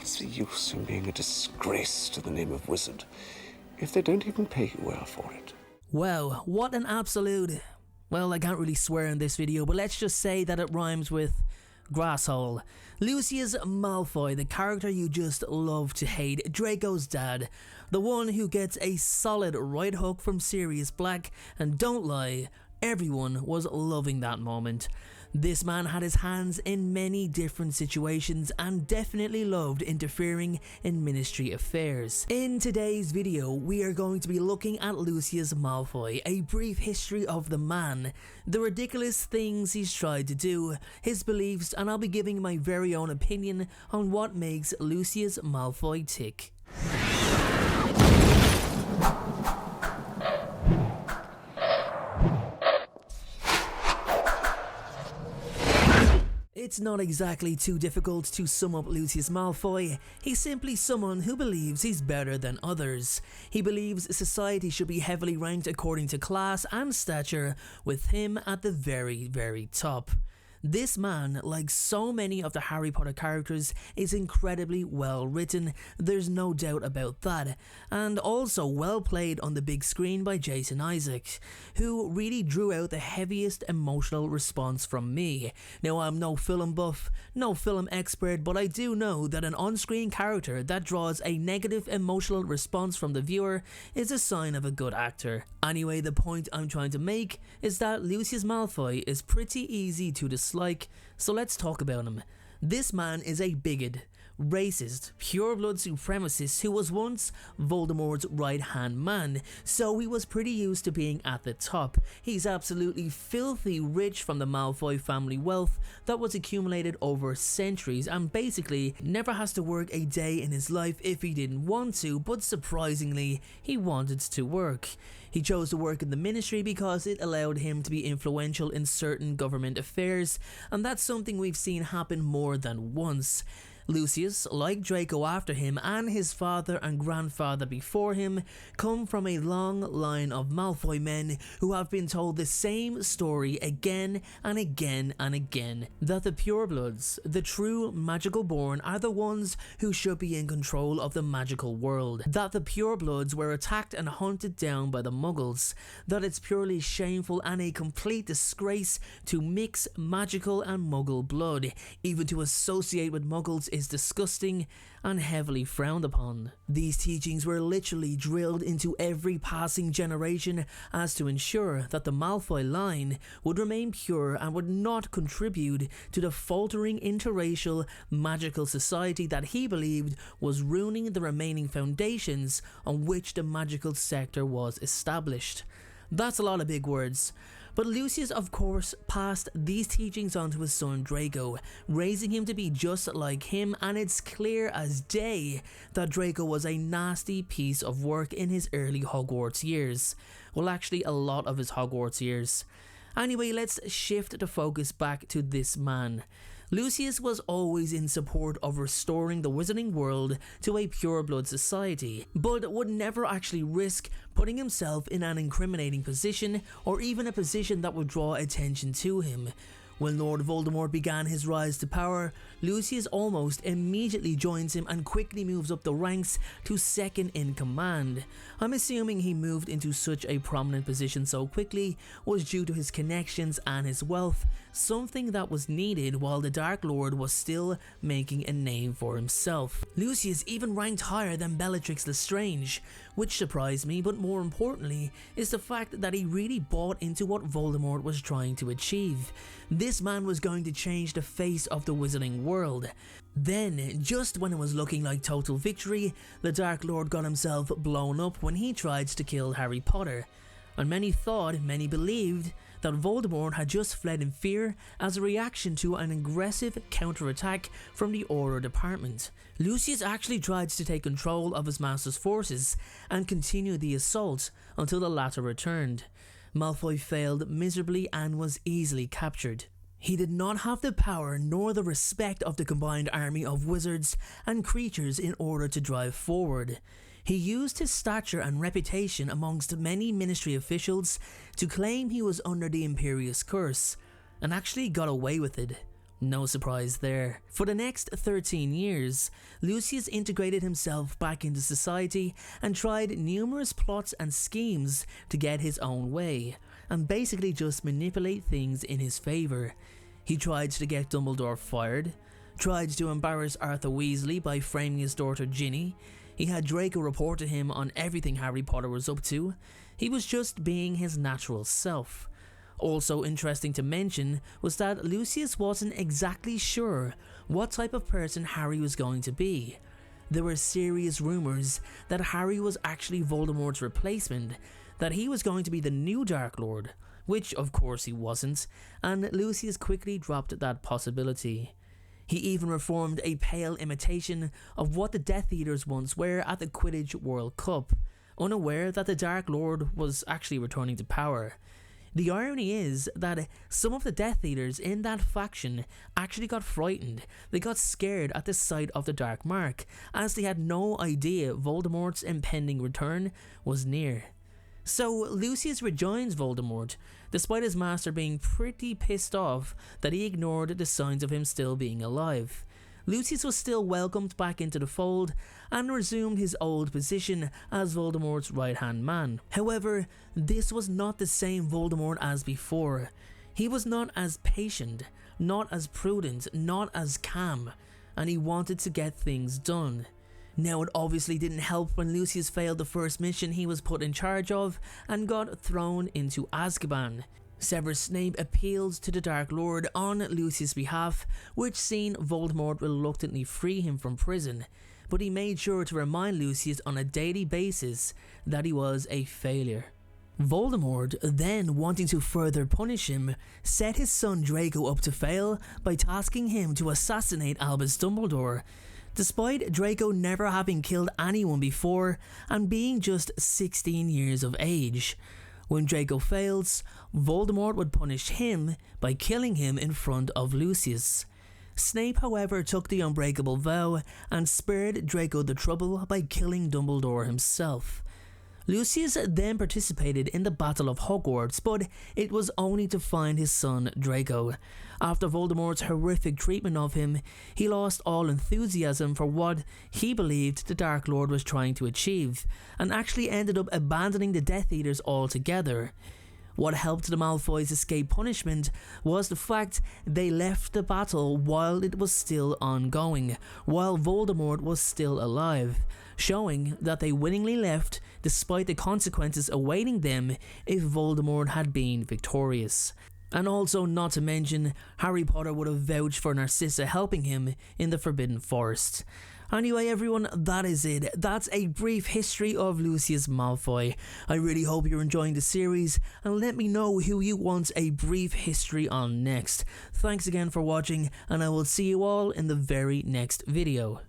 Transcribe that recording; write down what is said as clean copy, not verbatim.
What's the use in being a disgrace to the name of wizard if they don't even pay you well for it? Wow, what an absolute... Well, I can't really swear in this video, but let's just say that it rhymes with grasshole. Lucius Malfoy, the character you just love to hate, Draco's dad, the one who gets a solid right hook from Sirius Black, and don't lie, everyone was loving that moment. This man had his hands in many different situations and definitely loved interfering in ministry affairs. In today's video, we are going to be looking at Lucius Malfoy, a brief history of the man, the ridiculous things he's tried to do, his beliefs, and I'll be giving my very own opinion on what makes Lucius Malfoy tick. It's not exactly too difficult to sum up Lucius Malfoy. He's simply someone who believes he's better than others. He believes society should be heavily ranked according to class and stature, with him at the very top. This man, like so many of the Harry Potter characters, is incredibly well written, there's no doubt about that, and also well played on the big screen by Jason Isaacs, who really drew out the heaviest emotional response from me. Now, I'm no film buff, no film expert, but I do know that an on-screen character that draws a negative emotional response from the viewer is a sign of a good actor. Anyway, the point I'm trying to make is that Lucius Malfoy is pretty easy to dislike, so let's talk about him. This man is a bigot, racist, pure-blood supremacist who was once Voldemort's right-hand man, so he was pretty used to being at the top. He's absolutely filthy rich from the Malfoy family wealth that was accumulated over centuries, and basically never has to work a day in his life if he didn't want to, but surprisingly, he wanted to work. He chose to work in the ministry because it allowed him to be influential in certain government affairs, and that's something we've seen happen more than once. Lucius, like Draco after him and his father and grandfather before him, come from a long line of Malfoy men who have been told the same story again and again and again, that the purebloods, the true magical born, are the ones who should be in control of the magical world, that the purebloods were attacked and hunted down by the muggles, that it's purely shameful and a complete disgrace to mix magical and muggle blood, even to associate with muggles is disgusting and heavily frowned upon. These teachings were literally drilled into every passing generation as to ensure that the Malfoy line would remain pure and would not contribute to the faltering interracial magical society that he believed was ruining the remaining foundations on which the magical sector was established. That's a lot of big words. But Lucius, of course, passed these teachings on to his son Draco, raising him to be just like him, and it's clear as day that Draco was a nasty piece of work in his early Hogwarts years. Well, actually, a lot of his Hogwarts years. Anyway, let's shift the focus back to this man. Lucius was always in support of restoring the wizarding world to a pure-blood society, but would never actually risk putting himself in an incriminating position or even a position that would draw attention to him. When Lord Voldemort began his rise to power, Lucius almost immediately joins him and quickly moves up the ranks to second in command. I'm assuming he moved into such a prominent position so quickly was due to his connections and his wealth, something that was needed while the Dark Lord was still making a name for himself. Lucius even ranked higher than Bellatrix Lestrange, which surprised me, but more importantly is the fact that he really bought into what Voldemort was trying to achieve. This man was going to change the face of the wizarding world. Then, just when it was looking like total victory, the Dark Lord got himself blown up when he tried to kill Harry Potter. And many believed that Voldemort had just fled in fear as a reaction to an aggressive counterattack from the Auror department. Lucius actually tried to take control of his master's forces and continue the assault until the latter returned. Malfoy failed miserably and was easily captured. He did not have the power nor the respect of the combined army of wizards and creatures in order to drive forward. He used his stature and reputation amongst many ministry officials to claim he was under the Imperius Curse, and actually got away with it. No surprise there. For the next 13 years, Lucius integrated himself back into society and tried numerous plots and schemes to get his own way, and basically just manipulate things in his favour. He tried to get Dumbledore fired, tried to embarrass Arthur Weasley by framing his daughter Ginny. He had Draco report to him on everything Harry Potter was up to. He was just being his natural self. Also interesting to mention was that Lucius wasn't exactly sure what type of person Harry was going to be. There were serious rumours that Harry was actually Voldemort's replacement, that he was going to be the new Dark Lord, which of course he wasn't, and Lucius quickly dropped that possibility. He even reformed a pale imitation of what the Death Eaters once were at the Quidditch World Cup, unaware that the Dark Lord was actually returning to power. The irony is that some of the Death Eaters in that faction actually got frightened. They got scared at the sight of the Dark Mark, as they had no idea Voldemort's impending return was near. So Lucius rejoins Voldemort, despite his master being pretty pissed off that he ignored the signs of him still being alive. Lucius was still welcomed back into the fold and resumed his old position as Voldemort's right-hand man. However, this was not the same Voldemort as before. He was not as patient, not as prudent, not as calm, and he wanted to get things done. Now, it obviously didn't help when Lucius failed the first mission he was put in charge of and got thrown into Azkaban. Severus Snape appealed to the Dark Lord on Lucius' behalf, which seen Voldemort reluctantly free him from prison, but he made sure to remind Lucius on a daily basis that he was a failure. Voldemort, then wanting to further punish him, set his son Draco up to fail by tasking him to assassinate Albus Dumbledore. Despite Draco never having killed anyone before and being just 16 years of age. When Draco fails, Voldemort would punish him by killing him in front of Lucius. Snape, however, took the unbreakable vow and spared Draco the trouble by killing Dumbledore himself. Lucius then participated in the Battle of Hogwarts, but it was only to find his son Draco. After Voldemort's horrific treatment of him, he lost all enthusiasm for what he believed the Dark Lord was trying to achieve, and actually ended up abandoning the Death Eaters altogether. What helped the Malfoys escape punishment was the fact they left the battle while it was still ongoing, while Voldemort was still alive, showing that they willingly left despite the consequences awaiting them if Voldemort had been victorious. And also, not to mention, Harry Potter would have vouched for Narcissa helping him in the Forbidden Forest. Anyway everyone, that is it. That's a brief history of Lucius Malfoy. I really hope you're enjoying the series, and let me know who you want a brief history on next. Thanks again for watching, and I will see you all in the very next video.